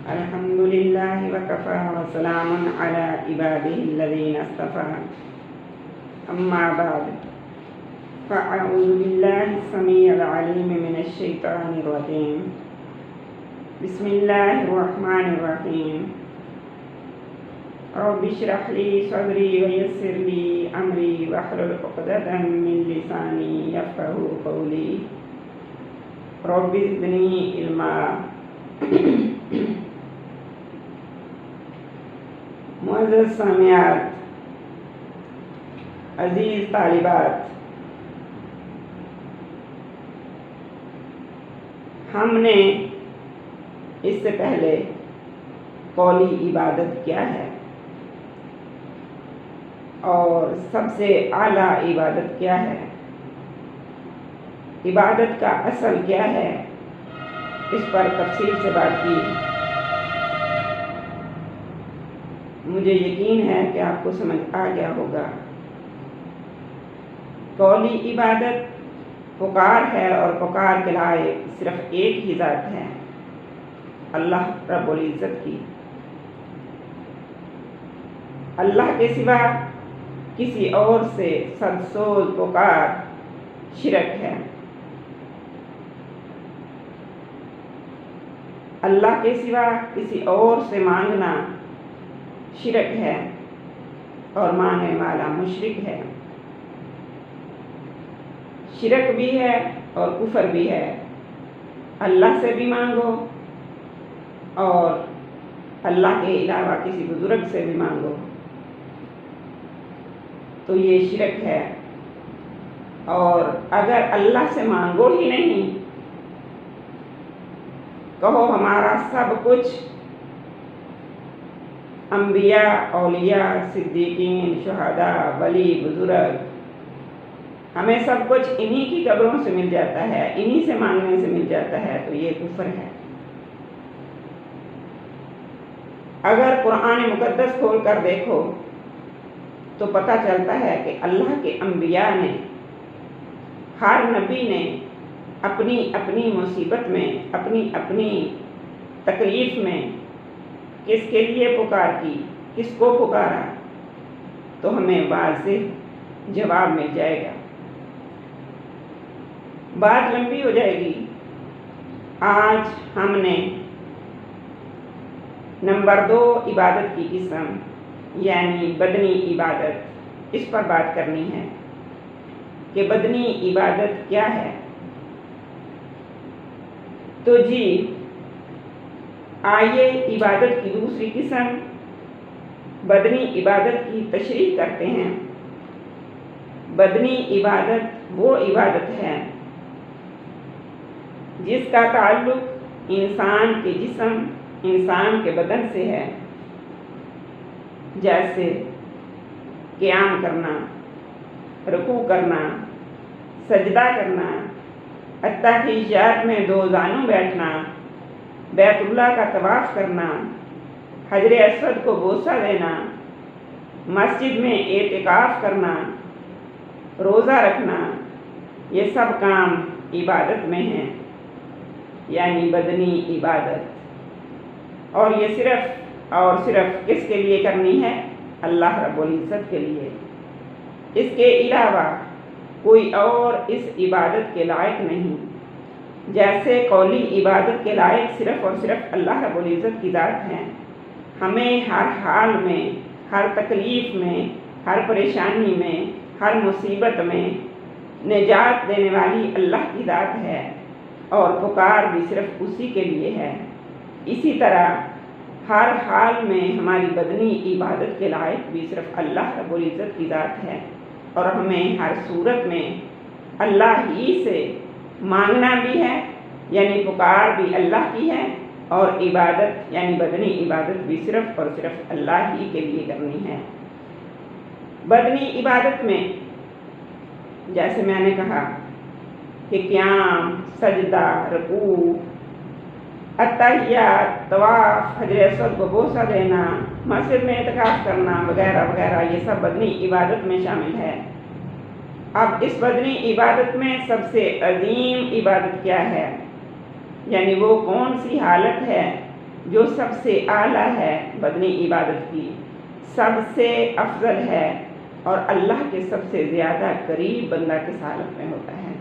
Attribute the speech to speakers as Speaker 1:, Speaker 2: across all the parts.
Speaker 1: الحمد لله وكفى وسلام على عباده الذين اصطفى أما بعد فأعوذ بالله السميع العليم من الشيطان الرجيم بسم الله الرحمن الرحيم رب اشرح لي صدري ويسر لي أمري واحلل عقدة من لساني يفقهوا قولي رب زدني علما معزز سامعات، عزیز طالبات، ہم نے اس سے پہلے قولی عبادت کیا ہے اور سب سے اعلیٰ عبادت کیا ہے، عبادت کا اصل کیا ہے، اس پر تفصیل سے بات کی۔ مجھے یقین ہے کہ آپ کو سمجھ آ گیا ہوگا۔ قولی عبادت پکار ہے اور پکار کے لائق صرف ایک ہی ذات ہے، اللہ رب العزت کی۔ اللہ کے سوا کسی اور سے سرسوز پکار شرک ہے۔ اللہ کے سوا کسی اور سے مانگنا شرک ہے اور مانگنے والا مشرک ہے۔ شرک بھی ہے اور کفر بھی ہے۔ اللہ سے بھی مانگو اور اللہ کے علاوہ کسی بزرگ سے بھی مانگو تو یہ شرک ہے۔ اور اگر اللہ سے مانگو ہی نہیں، کہو ہمارا سب کچھ انبیاء، اولیاء، صدیقین، شہداء، ولی، بزرگ، ہمیں سب کچھ انہی کی قبروں سے مل جاتا ہے، انہی سے مانگنے سے مل جاتا ہے، تو یہ کفر ہے۔ اگر قرآن مقدس کھول کر دیکھو تو پتہ چلتا ہے کہ اللہ کے انبیاء نے، ہر نبی نے اپنی اپنی مصیبت میں، اپنی اپنی تکلیف میں کس کے لیے پکار کی، کس کو پکارا، تو ہمیں واضح جواب مل جائے گا۔ بات لمبی ہو جائے گی۔ آج ہم نے نمبر 2 عبادت کی قسم یعنی بدنی عبادت، اس پر بات کرنی ہے کہ بدنی عبادت کیا ہے۔ تو جی آئیے عبادت کی دوسری قسم بدنی عبادت کی تشریح کرتے ہیں۔ بدنی عبادت وہ عبادت ہے جس کا تعلق انسان کے جسم، انسان کے بدن سے ہے، جیسے قیام کرنا، رکوع کرنا، سجدہ کرنا، التحیات میں 2 زانوں بیٹھنا، بیت اللہ کا طواف کرنا، حجر اسود کو بوسہ دینا، مسجد میں اعتکاف کرنا، روزہ رکھنا، یہ سب کام عبادت میں ہیں، یعنی بدنی عبادت۔ اور یہ صرف اور صرف کس کے لیے کرنی ہے؟ اللہ رب العزت کے لیے۔ اس کے علاوہ کوئی اور اس عبادت کے لائق نہیں۔ جیسے قولی عبادت کے لائق صرف اور صرف اللہ رب العزت کی ذات ہے۔ ہمیں ہر حال میں، ہر تکلیف میں، ہر پریشانی میں، ہر مصیبت میں نجات دینے والی اللہ کی ذات ہے اور پکار بھی صرف اسی کے لیے ہے۔ اسی طرح ہر حال میں ہماری بدنی عبادت کے لائق بھی صرف اللہ رب العزت کی ذات ہے اور ہمیں ہر صورت میں اللہ ہی سے مانگنا بھی ہے، یعنی پکار بھی اللہ کی ہے، اور عبادت یعنی بدنی عبادت بھی صرف اور صرف اللہ ہی کے لیے کرنی ہے۔ بدنی عبادت میں جیسے میں نے کہا کہ قیام، سجدہ، رکوع، التحیات، طواف، حجر اسود کو بوسہ دینا، مسجد میں اعتکاف کرنا وغیرہ وغیرہ، یہ سب بدنی عبادت میں شامل ہے۔ اب اس بدنی عبادت میں سب سے عظیم عبادت کیا ہے، یعنی وہ کون سی حالت ہے جو سب سے اعلیٰ ہے بدنی عبادت کی، سب سے افضل ہے اور اللہ کے سب سے زیادہ قریب بندہ کس حالت میں ہوتا ہے؟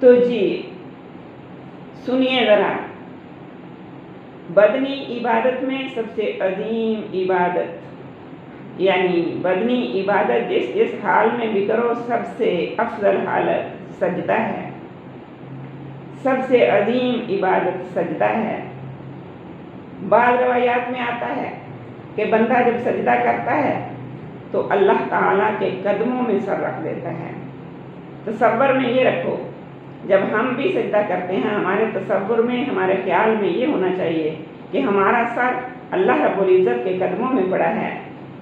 Speaker 1: تو جی سنیے ذرا، بدنی عبادت میں سب سے عظیم عبادت، یعنی بدنی عبادت جس حال میں بھی کرو سب سے افضل حالت سجدہ ہے، سب سے عظیم عبادت سجدہ ہے۔ بعض روایات میں آتا ہے کہ بندہ جب سجدہ کرتا ہے تو اللہ تعالیٰ کے قدموں میں سر رکھ دیتا ہے۔ تصور میں یہ رکھو، جب ہم بھی سجدہ کرتے ہیں ہمارے تصور میں، ہمارے خیال میں یہ ہونا چاہیے کہ ہمارا سر اللہ رب العزت کے قدموں میں پڑا ہے،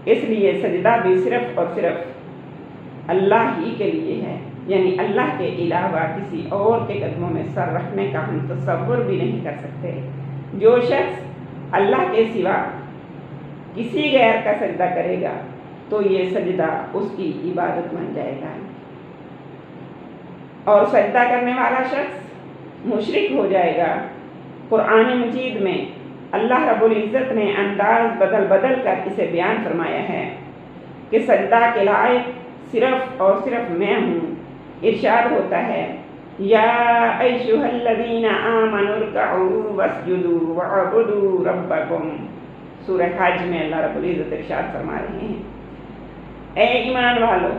Speaker 1: اس لیے سجدہ بھی صرف اور صرف اللہ ہی کے لیے ہے، یعنی اللہ کے علاوہ کسی اور کے قدموں میں سر رکھنے کا ہم تصور بھی نہیں کر سکتے۔ جو شخص اللہ کے سوا کسی غیر کا سجدہ کرے گا تو یہ سجدہ اس کی عبادت بن جائے گا، اور سجدہ کرنے والا شخص مشرک ہو جائے گا۔ قرآن مجید میں اللہ رب العزت نے انداز بدل بدل کر اسے بیان فرمایا ہے کہ سجدہ کے لائق صرف اور صرف میں ہوں۔ ارشاد ہوتا ہے، یا ایھا الذین آمنوا ارکعوا واسجدوا واعبدوا ربکم۔ سورہ حج میں اللہ رب العزت ارشاد فرما رہے ہیں، اے ایمان والو،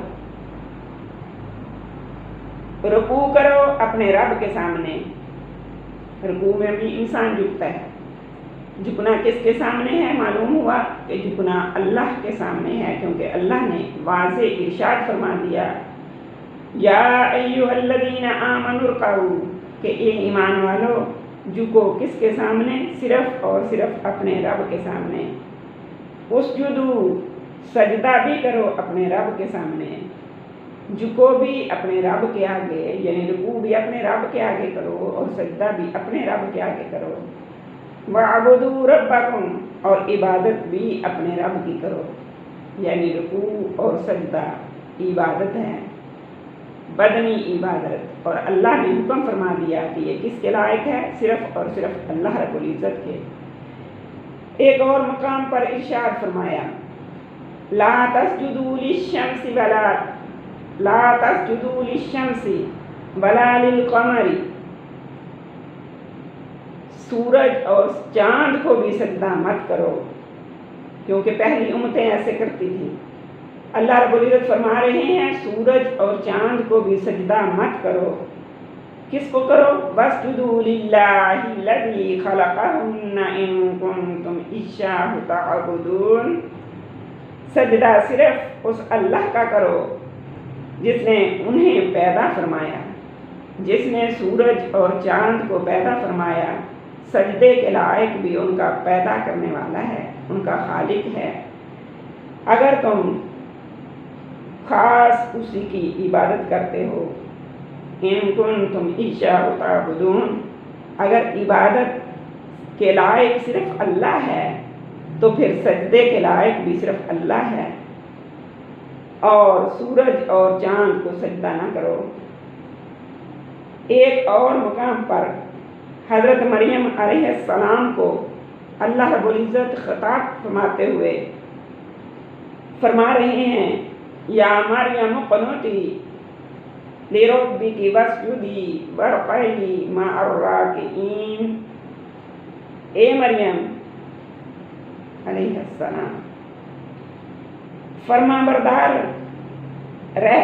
Speaker 1: رکوع کرو اپنے رب کے سامنے۔ رکوع میں بھی انسان جھکتا ہے، جھکنا کس کے سامنے ہے؟ معلوم ہوا کہ جھکنا اللہ کے سامنے ہے، کیونکہ اللہ نے واضح ارشاد فرما دیا، یا ایھا الذین آمنوا ارکعوا، کہ اے ایمان والو جھکو کس کے سامنے؟ صرف اور صرف اپنے رب کے سامنے۔ اسجدوا، سجدہ بھی کرو اپنے رب کے سامنے، جھکو بھی اپنے رب کے آگے، یعنی رکوع بھی اپنے رب کے آگے کرو اور سجدہ بھی اپنے رب کے آگے کرو۔ وَاعْبُدُوا رَبَّكُمْ، اور عبادت بھی اپنے رب کی کرو، یعنی رکوع اور سجدہ عبادت ہے، بدنی عبادت، اور اللہ نے حکم فرما دیا کہ یہ کس کے لائق ہے؟ صرف اور صرف اللہ رب العزت کے۔ ایک اور مقام پر ارشاد فرمایا، لا تسجدوا للشمس ولا للقمر، سورج اور چاند کو بھی سجدہ مت کرو، کیونکہ پہلی امتیں ایسے کرتی تھیں۔ اللہ رب العزت فرما رہے ہیں سورج اور چاند کو بھی سجدہ مت کرو۔ کس کو کرو؟ وَاسْجُدُوا لِلَّهِ الَّذِي خَلَقَهُنَّ إِن كُنتُمْ إِيَّاهُ تَعْبُدُونَ، سجدہ صرف اس اللہ کا کرو جس نے انہیں پیدا فرمایا، جس نے سورج اور چاند کو پیدا فرمایا۔ سجدے کے لائق بھی ان کا پیدا کرنے والا ہے، ان کا خالق ہے۔ اگر تم خاص اسی کی عبادت کرتے ہو، ان کنتم ایاہ تعبدون، اگر عبادت کے لائق صرف اللہ ہے تو پھر سجدے کے لائق بھی صرف اللہ ہے، اور سورج اور چاند کو سجدہ نہ کرو۔ ایک اور مقام پر حضرت مریم علیہ السلام کو اللہ رب العزت خطاب فرماتے ہوئے فرما رہے ہیں، یا مریم اقنتی لربک واسجدی وارکعی مع الراکعین، اے مریم علیہ السلام، فرما بردار رہ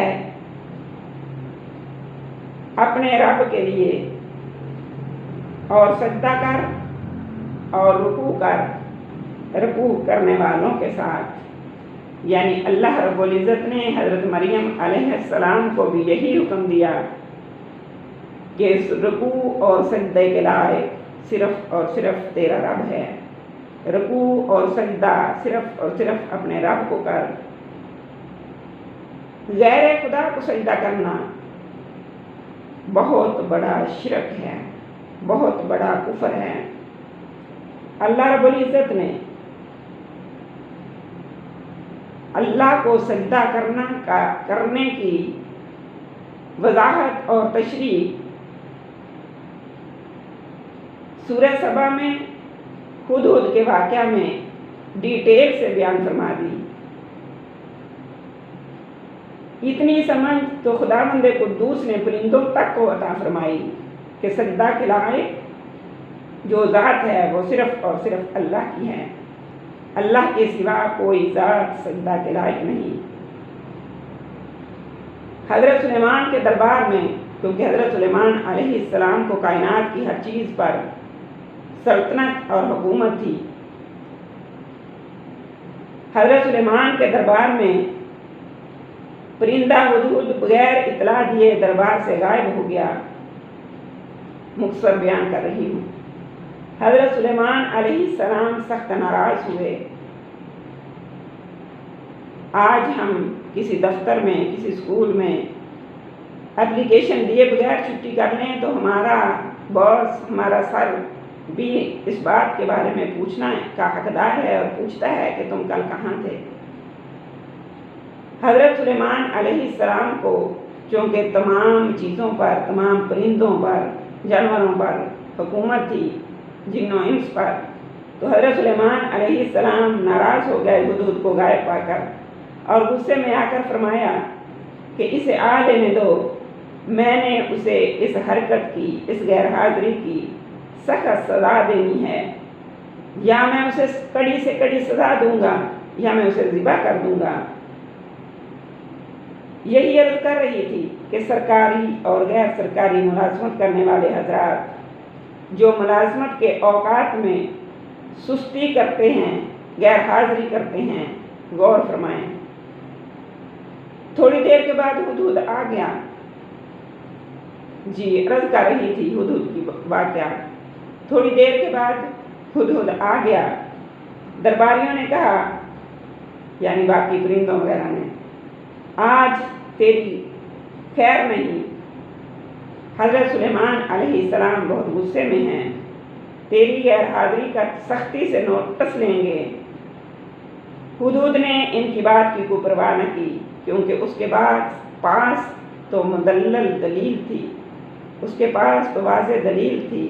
Speaker 1: اپنے رب کے لیے اور سجدہ کر اور رکوع کر، رکوع کرنے والوں کے ساتھ۔ یعنی اللہ رب العزت نے حضرت مریم علیہ السلام کو بھی یہی حکم دیا کہ رکوع اور سجدے کے لائق صرف اور صرف تیرا رب ہے، رکوع اور سجدہ صرف اور صرف اپنے رب کو کر۔ غیر خدا کو سجدہ کرنا بہت بڑا شرک ہے، بہت بڑا کفر ہے۔ اللہ رب العزت نے اللہ کو سجدہ کرنے کی وضاحت اور تشریح سورہ سبا میں ہدہد کے واقعہ میں ڈیٹیل سے بیان فرما دی۔ اتنی سمجھ تو خداوند قدوس نے پرندوں تک کو عطا فرمائی کہ سجدہ کے لائق جو ذات ہے وہ صرف اور صرف اللہ کی ہے، اللہ کے سوا کوئی ذات سجدہ کے لائق نہیں۔ حضرت سلیمان کے دربار میں، کیونکہ حضرت سلیمان علیہ السلام کو کائنات کی ہر چیز پر سلطنت اور حکومت تھی، حضرت سلیمان کے دربار میں پرندہ ہدہد بغیر اطلاع دیے دربار سے غائب ہو گیا۔ مختصر بیان کر رہی ہوں۔ حضرت سلیمان علیہ السلام سخت ناراض ہوئے۔ آج ہم کسی دفتر میں، کسی اسکول میں اپلیکیشن دیے بغیر چھٹی کر لیں تو ہمارا باس، ہمارا سر بھی اس بات کے بارے میں پوچھنا کا حقدار ہے اور پوچھتا ہے کہ تم کل کہاں تھے۔ حضرت سلیمان علیہ السلام کو چونکہ تمام چیزوں پر، تمام پرندوں پر، جانوروں پر حکومت تھی، جن و انس پر، تو حضرت سلیمان علیہ السلام ناراض ہو گئے ہدہد کو غائب پا کر، اور غصے میں آ کر فرمایا کہ اسے آ لینے دو، میں نے اسے اس حرکت کی، اس غیر حاضری کی سخت سزا دینی ہے، یا میں اسے کڑی سے کڑی سزا دوں گا یا میں اسے ذبح کر دوں گا۔ یہی عرض کر رہی تھی کہ سرکاری اور غیر سرکاری ملازمت کرنے والے حضرات جو ملازمت کے اوقات میں سستی کرتے ہیں، غیر حاضری کرتے ہیں، غور فرمائیں۔ تھوڑی دیر کے بعد ہدہد آ گیا۔ جی عرض کر رہی تھی ہدہد کی واقعہ۔ تھوڑی دیر کے بعد ہدہد آ گیا۔ درباریوں نے کہا، یعنی باقی پرندوں وغیرہ نے، آج تیری خیر نہیں، حضرت سلیمان علیہ السلام بہت غصے میں ہیں، تیری غیر حاضری کا سختی سے نوٹس لیں گے۔ ہدہد نے ان کی بات کی کوئی پرواہ نہ کی، کیونکہ اس کے پاس تو مدلل دلیل تھی، اس کے پاس تو واضح دلیل تھی،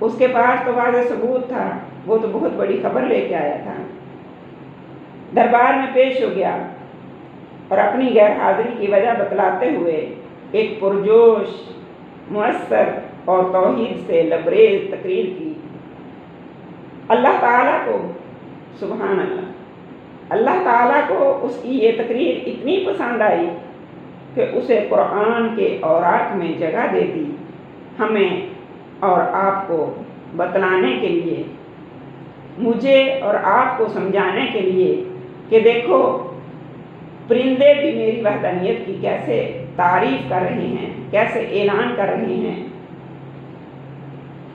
Speaker 1: اس کے پاس تو واضح ثبوت تھا، وہ تو بہت بڑی خبر لے کے آیا تھا۔ دربار میں پیش ہو گیا اور اپنی غیر حاضری کی وجہ بتلاتے ہوئے ایک پرجوش، مؤثر اور توحید سے لبریز تقریر کی۔ اللہ تعالیٰ کو، سبحان اللہ تعالیٰ کو اس کی یہ تقریر اتنی پسند آئی کہ اسے قرآن کے اوراق میں جگہ دے دی، ہمیں اور آپ کو بتلانے کے لیے، مجھے اور آپ کو سمجھانے کے لیے کہ دیکھو پرندے بھی میری وحدانیت کی کیسے تعریف کر رہے ہیں، کیسے اعلان کر رہے ہیں۔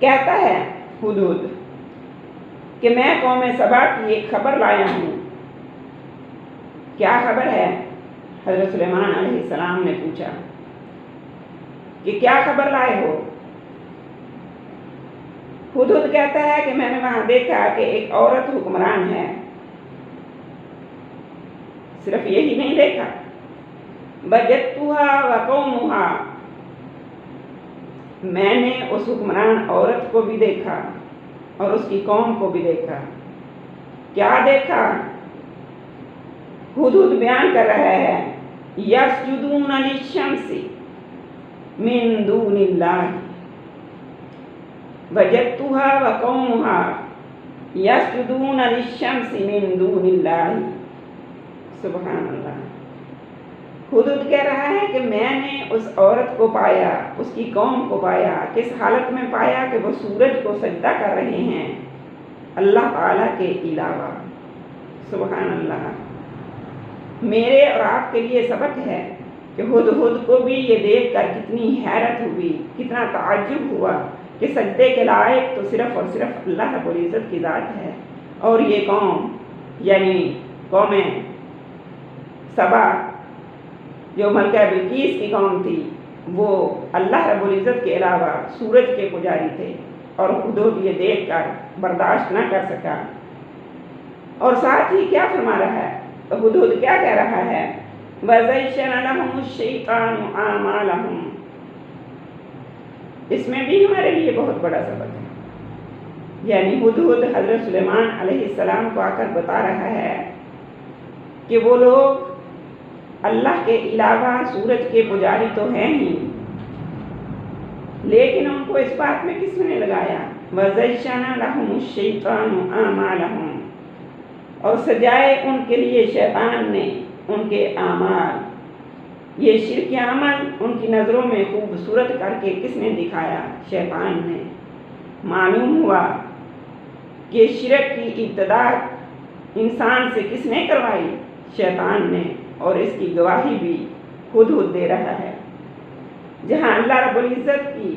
Speaker 1: کہتا ہے ہدہد کہ میں قوم سبا کی ایک خبر لایا ہوں۔ کیا خبر ہے؟ حضرت سلیمان علیہ السلام نے پوچھا کہ کیا خبر لائے ہو؟ ہدہد کہتا ہے کہ میں نے وہاں دیکھا کہ ایک عورت حکمران ہے۔ صرف یہی نہیں دیکھا، وجدتها وقومها، میں نے اس حکمران عورت کو بھی دیکھا اور اس کی قوم کو بھی دیکھا۔ کیا دیکھا؟ ہدہد بیان کر رہا ہے، یسجدون للشمس من دون اللہ، وجدتها وقومها یسجدون للشمس من دون اللہ۔ سبحان اللہ۔ ہدہد کہہ رہا ہے کہ میں نے اس عورت کو پایا، اس کی قوم کو پایا، کس حالت میں پایا کہ وہ سورج کو سجدہ کر رہے ہیں اللہ تعالیٰ کے علاوہ۔ سبحان اللہ۔ میرے اور آپ کے لیے سبق ہے کہ ہدہد کو بھی یہ دیکھ کر کتنی حیرت ہوئی، کتنا تعجب ہوا کہ سجدے کے لائق تو صرف اور صرف اللہ رب العزت کی ذات ہے، اور یہ قوم یعنی قوم سبا جو ملکہ بلقیس کی قوم تھی، وہ اللہ رب العزت کے علاوہ سورج کے پجاری تھے، اور ہدہد یہ دیکھ کر برداشت نہ کر سکا۔ اور ساتھ ہی کیا فرما رہا ہے؟ ہدہد کیا کہہ رہا ہے؟ وَزَيَّنَ لَهُمُ الشَّيْطَانُ أَعْمَالَهُمْ۔ اس میں بھی ہمارے لیے بہت بڑا سبق ہے۔ یعنی ہدہد حضرت سلیمان علیہ السلام کو آ کر بتا رہا ہے کہ وہ لوگ اللہ کے علاوہ سورج کے پجاری تو ہیں ہی، لیکن ان کو اس بات میں کس نے لگایا؟ وَزَيَّنَ لَهُمُ الشَّيْطَانُ أَعْمَالَهُمْ، اور سجائے ان کے لیے شیطان نے ان کے اعمال، یہ شرک عمل ان کی نظروں میں خوبصورت کر کے کس نے دکھایا؟ شیطان نے۔ معلوم ہوا کہ شرک کی ابتدا انسان سے کس نے کروائی؟ شیطان نے، اور اس کی گواہی بھی ہدہد دے رہا ہے۔ جہاں اللہ رب العزت کی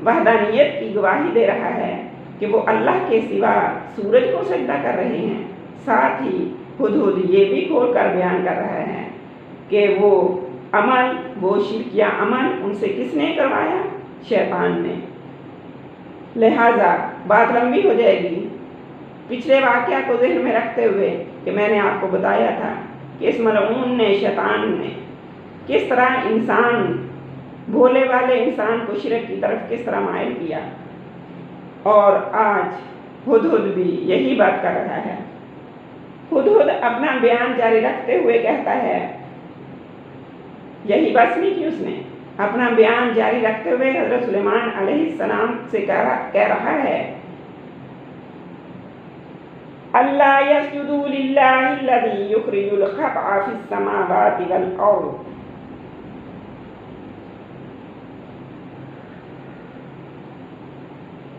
Speaker 1: وحدانیت کی گواہی دے رہا ہے کہ وہ اللہ کے سوا سورج کو سجدہ کر رہے ہیں، ساتھ ہی ہدہد یہ بھی کھول کر بیان کر رہا ہے کہ وہ عمل، وہ شرکیہ عمل ان سے کس نے کروایا؟ شیطان نے۔ لہٰذا بات لمبی ہو جائے گی، پچھلے واقعہ کو ذہن میں رکھتے ہوئے کہ میں نے آپ کو بتایا تھا کہ اس ملعون نے، شیطان نے کس طرح انسان، بھولے والے انسان کو شرک کی طرف کس طرح مائل کیا، اور آج ہدہد بھی یہی بات کر رہا ہے۔ ہدہد اپنا بیان جاری رکھتے ہوئے کہتا ہے، یہی بات نہیں کی اس نے، اپنا بیان جاری رکھتے ہوئے حضرت سلیمان علیہ السلام سے کہہ رہا ہے اللہ یسجدوا للہ الذی یخرج الخبء فی السماوات والارض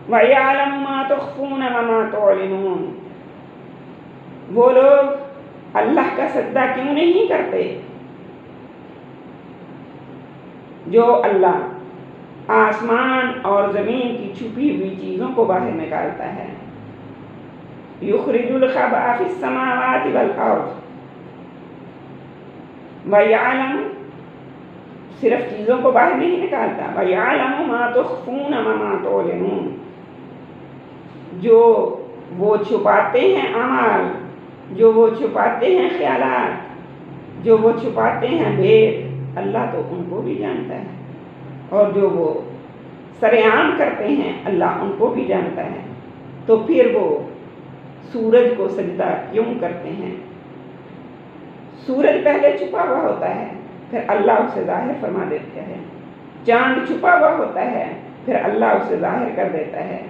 Speaker 1: وَيَعْلَمُ مَا تُخْفُونَ وَمَا تُعْلِنُونَ۔ وہ لوگ اللہ کا سجدہ کیوں نہیں کرتے جو اللہ آسمان اور زمین کی چھپی ہوئی چیزوں کو باہر نکالتا ہے۔ یخرج الخبء فی السماوات والارض، وَيَعْلَمُ صرف چیزوں کو باہر نہیں نکالتا، وَيَعْلَمُ مَا تُخْفُونَ وَمَا تُعْلِنُونَ، جو وہ چھپاتے ہیں اعمال، جو وہ چھپاتے ہیں خیالات، جو وہ چھپاتے ہیں بھید، اللہ تو ان کو بھی جانتا ہے، اور جو وہ سرعام کرتے ہیں اللہ ان کو بھی جانتا ہے۔ تو پھر وہ سورج کو سجدہ کیوں کرتے ہیں؟ سورج پہلے چھپا ہوا ہوتا ہے، پھر اللہ اسے ظاہر فرما دیتا ہے۔ چاند چھپا ہوا ہوتا ہے، پھر اللہ اسے ظاہر کر دیتا ہے۔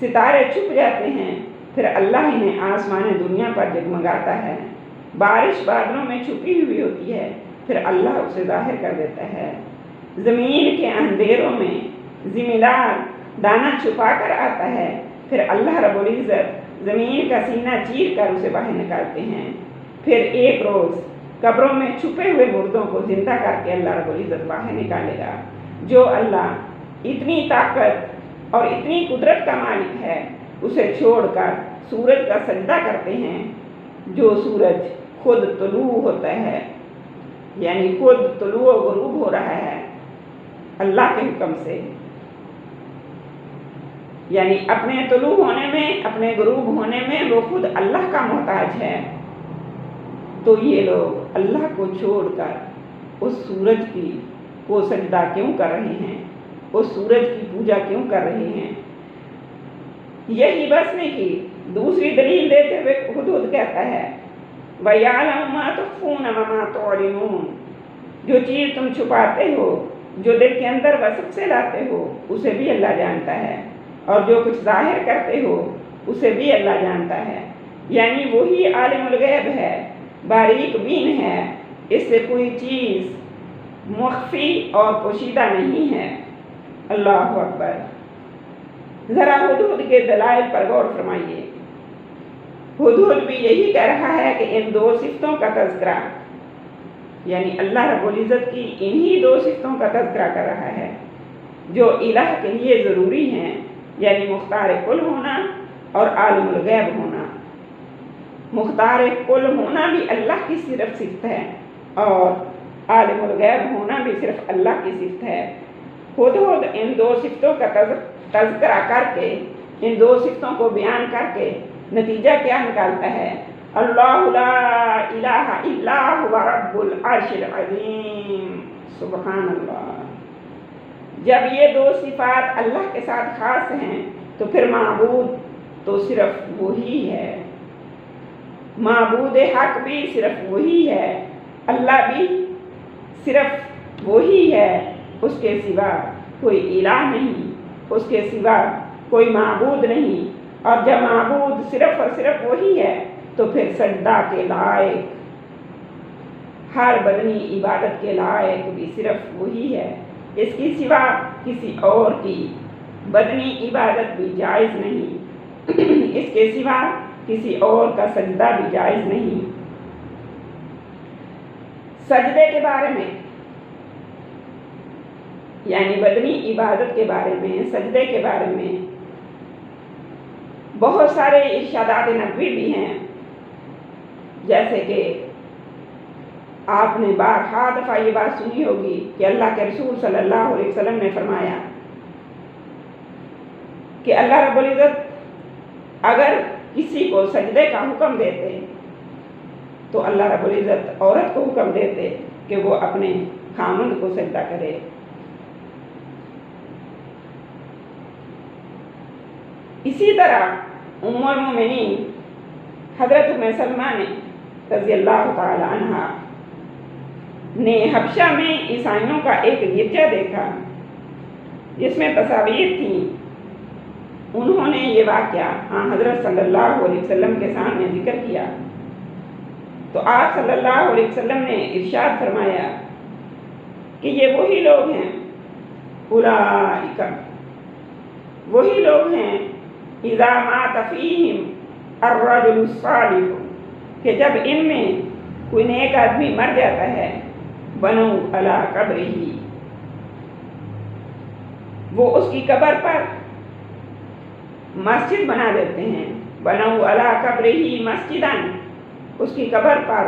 Speaker 1: ستارے چھپ جاتے ہیں، پھر اللہ انہیں آسمان دنیا پر جگمگاتا ہے۔ بارش بادلوں میں چھپی ہوئی ہوتی ہے، پھر اللہ اسے ظاہر کر دیتا ہے۔ زمین کے اندھیروں میں ذمہ دار دانہ چھپا کر آتا ہے، پھر اللہ رب العزت زمین کا سینہ چیر کر اسے باہر نکالتے ہیں۔ پھر ایک روز قبروں میں چھپے ہوئے مردوں کو زندہ کر کے اللہ رب العزت باہر نکالے گا۔ جو اللہ اتنی طاقت اور اتنی قدرت کا مالک ہے، اسے چھوڑ کر سورج کا سجدہ کرتے ہیں، جو سورج خود طلوع ہوتا ہے، یعنی خود طلوع و غروب ہو رہا ہے اللہ کے حکم سے، یعنی اپنے طلوع ہونے میں، اپنے غروب ہونے میں وہ خود اللہ کا محتاج ہے۔ تو یہ لوگ اللہ کو چھوڑ کر اس سورج کی کو سجدہ کیوں کر رہے ہیں، اس سورج کی پوجا کیوں کر رہے ہیں؟ یہی بس نہیں کی، دوسری دلیل دیتے ہوئے ہدہد کہتا ہے وَيَعْلَمُ مَا تُخْفُونَ وَمَا تُعْلِنُونَ، جو چیز تم چھپاتے ہو، جو دل کے اندر وسط سے لاتے ہو، اسے بھی اللہ جانتا ہے، اور جو کچھ ظاہر کرتے ہو اسے بھی اللہ جانتا ہے۔ یعنی وہی عالم الغیب ہے، باریک بین ہے، اس سے کوئی چیز مخفی اور پوشیدہ نہیں ہے۔ اللہ اکبر۔ ذرا ہدہد کے دلائل پر غور فرمائیے۔ ہدہد بھی یہی کہہ رہا ہے کہ ان دو صفتوں کا تذکرہ، یعنی اللہ رب العزت کی انہی دو صفتوں کا تذکرہ کر رہا ہے جو الہ کے لیے ضروری ہیں، یعنی مختار کل ہونا اور عالم الغیب ہونا۔ مختار کل ہونا بھی اللہ کی صرف صفت ہے، اور عالم الغیب ہونا بھی صرف اللہ کی صفت ہے۔ ہدہد ان دو صفتوں کا تذکرہ کر کے، ان دو صفتوں کو بیان کر کے نتیجہ کیا نکالتا ہے؟ اللہ لا الہ الا هو رب العرش العظیم، سبحان اللہ۔ جب یہ دو صفات اللہ کے ساتھ خاص ہیں تو پھر معبود تو صرف وہی ہے، معبود حق بھی صرف وہی ہے، اللہ بھی صرف وہی ہے، اس کے سوا کوئی الہ نہیں، اس کے سوا کوئی معبود نہیں۔ اور جب معبود صرف اور صرف وہی ہے تو پھر سجدہ کے لائق، ہر بدنی عبادت کے لائق بھی صرف وہی ہے، اس کی سوا کسی اور کی بدنی عبادت بھی جائز نہیں، اس کے سوا کسی اور کا سجدہ بھی جائز نہیں۔ سجدے کے بارے میں یعنی بدنی عبادت کے بارے میں، سجدے کے بارے میں بہت سارے ارشادات نبوی بھی ہیں، جیسے کہ آپ نے بارہا دفعہ یہ بات سنی ہوگی کہ اللہ کے رسول صلی اللہ علیہ وسلم نے فرمایا کہ اللہ رب العزت اگر کسی کو سجدے کا حکم دیتے تو اللہ رب العزت عورت کو حکم دیتے کہ وہ اپنے خامند کو سجدہ کرے۔ اسی طرح ام المومنین حضرت ام سلمہ رضی اللہ تعالی عنہا نے حبشہ میں عیسائیوں کا ایک گرجا دیکھا جس میں تصاویر تھیں۔ انہوں نے یہ واقعہ حضرت صلی اللہ علیہ وسلم کے سامنے ذکر کیا تو آپ صلی اللہ علیہ وسلم نے ارشاد فرمایا کہ یہ وہی لوگ ہیں، اولئک وہی لوگ ہیں اذا مات فیہم الرجل الصالح کہ جب ان میں کوئی نیک آدمی مر جاتا ہے، بنوا علی قبرہ وہ اس کی قبر پر مسجد بنا دیتے ہیں، بنوا علی قبرہ مسجدا اس کی قبر پر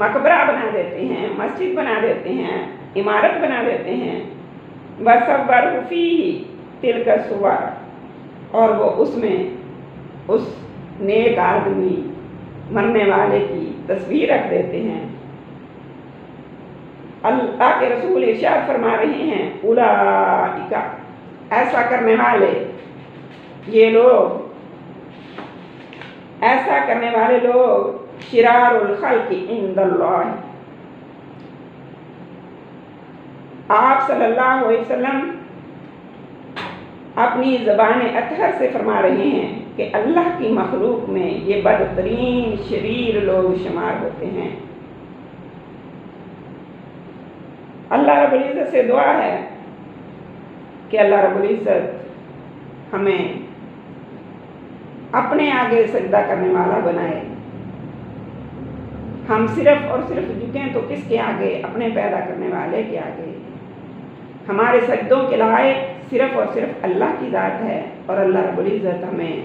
Speaker 1: مقبرہ بنا دیتے ہیں، مسجد بنا دیتے ہیں، عمارت بنا دیتے ہیں، وصوروا فیہ تلک الصور اور وہ اس میں اس نیک آدمی مرنے والے کی تصویر رکھ دیتے ہیں۔ اللہ کے رسول ارشاد فرما رہے ہیں اولئک ایسا کرنے والے، یہ لوگ ایسا کرنے والے لوگ شرار الخلق عند اللہ، آپ صلی اللہ علیہ وسلم اپنی زبان اطہر سے فرما رہے ہیں کہ اللہ کی مخلوق میں یہ بدترین شریر لوگ شمار ہوتے ہیں۔ اللہ رب العزت سے دعا ہے کہ اللہ رب العزت ہمیں اپنے آگے سجدہ کرنے والا بنائے۔ ہم صرف اور صرف جھکیں تو کس کے آگے؟ اپنے پیدا کرنے والے کے آگے۔ ہمارے سجدوں کے لائق صرف اور صرف اللہ کی ذات ہے، اور اللہ رب العزت ہمیں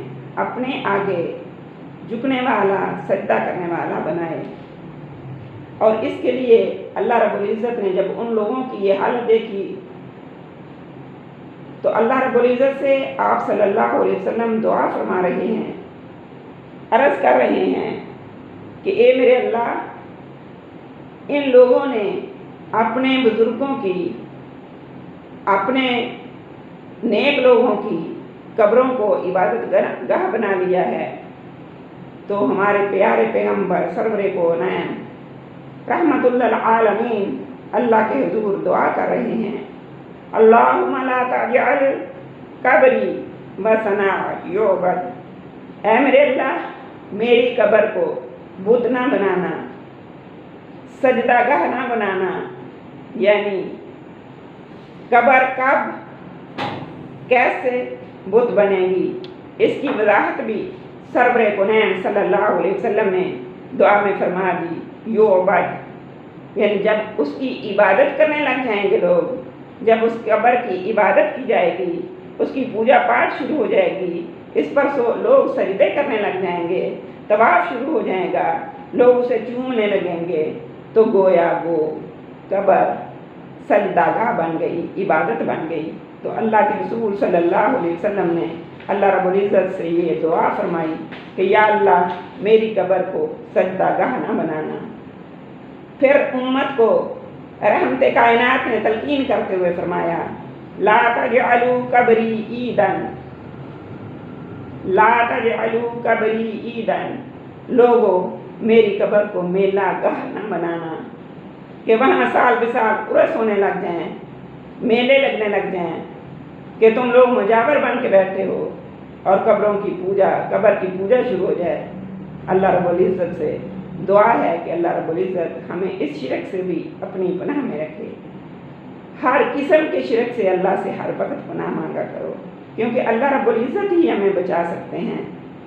Speaker 1: اپنے آگے جھکنے والا، سجدہ کرنے والا بنائے۔ اور اس کے لیے اللہ رب العزت نے جب ان لوگوں کی یہ حالت دیکھی تو اللہ رب العزت سے آپ صلی اللہ علیہ وسلم دعا فرما رہے ہیں، عرض کر رہے ہیں کہ اے میرے اللہ، ان لوگوں نے اپنے بزرگوں کی، اپنے نیک لوگوں کی قبروں کو عبادت گاہ بنا لیا ہے، تو ہمارے پیارے پیغمبر سرور کونین رحمت للعالمین اللہ کے حضور دعا کر رہے ہیں، اللہم لا تجعل قبری وثنا یعبد، اے میرے اللہ میری قبر کو بت نہ بنانا، سجدہ گاہ نہ بنانا۔ یعنی قبر کب کیسے بت بنے گی، اس کی وضاحت بھی سرور کونین صلی اللہ علیہ وسلم نے دعا میں فرما دی۔ یعبد یعنی جب اس کی عبادت کرنے لگ جائیں گے لوگ، جب اس قبر کی عبادت کی جائے گی، اس کی پوجا پاٹ شروع ہو جائے گی، اس پر لوگ سجدے کرنے لگ جائیں گے، طواف شروع ہو جائے گا، لوگ اسے چومنے لگیں گے، تو گویا وہ قبر سجدہ گاہ بن گئی، عبادت بن گئی۔ تو اللہ کے رسول صلی اللہ علیہ وسلم نے اللہ رب العزت سے یہ دعا فرمائی کہ یا اللہ میری قبر کو سجدہ گاہ نہ بنانا۔ پھر امت کو رحمت کائنات نے تلقین کرتے ہوئے فرمایا لا تجعلوا قبری عیدا، لا تجعلوا قبری عیدن، لوگوں میری قبر کو میلہ گاہ نہ بنانا کہ وہاں سال بسال عرس ہونے لگ جائیں، میلے لگنے لگ جائیں، کہ تم لوگ مجاور بن کے بیٹھے ہو اور قبروں کی پوجا، قبر کی پوجا شروع ہو جائے۔ اللہ رب العزت سے دعا ہے کہ اللہ رب العزت ہمیں اس شرک سے بھی اپنی پناہ میں رکھے۔ ہر قسم کے شرک سے اللہ سے ہر وقت پناہ مانگا کرو، کیونکہ اللہ رب العزت ہی ہمیں بچا سکتے ہیں۔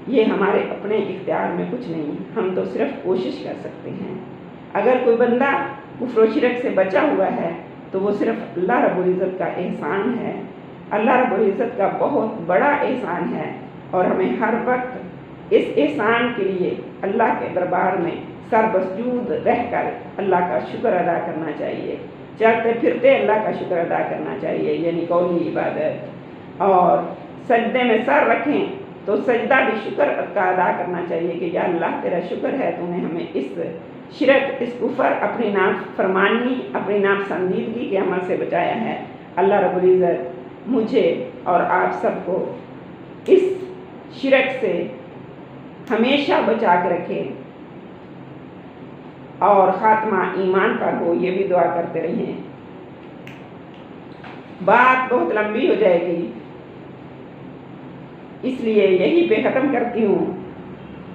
Speaker 1: یہ ہمارے اپنے اختیار میں کچھ نہیں، ہم تو صرف کوشش کر سکتے ہیں۔ اگر کوئی بندہ کفر و شرک سے بچا ہوا ہے تو وہ صرف اللہ رب العزت کا احسان ہے، اللہ رب العزت کا بہت بڑا احسان ہے، اور ہمیں ہر وقت اس احسان کے لیے اللہ کے دربار میں سر مسجود رہ کر اللہ کا شکر ادا کرنا چاہیے، چلتے پھرتے اللہ کا شکر ادا کرنا چاہیے، یعنی قولی عبادت، اور سجدے میں سر رکھیں تو سجدہ بھی شکر کا ادا کرنا چاہیے کہ یا اللہ تیرا شکر ہے تو نے ہمیں اس شرک، اس کفر، اپنی نافرمانی، اپنی ناپسندیدگی کے عمل سے بچایا ہے۔ اللہ رب العزت مجھے اور آپ سب کو اس شرک سے ہمیشہ بچا کے رکھے اور خاتمہ ایمان پر ہو، یہ بھی دعا کرتے رہیں۔ بات بہت لمبی ہو جائے گی، اس لیے یہی پہ ختم کرتی ہوں،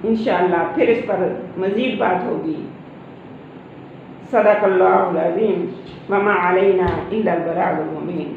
Speaker 1: انشاءاللہ پھر اس پر مزید بات ہوگی۔ صدق اللہ العظیم وما علینا الا البلاغ المبین۔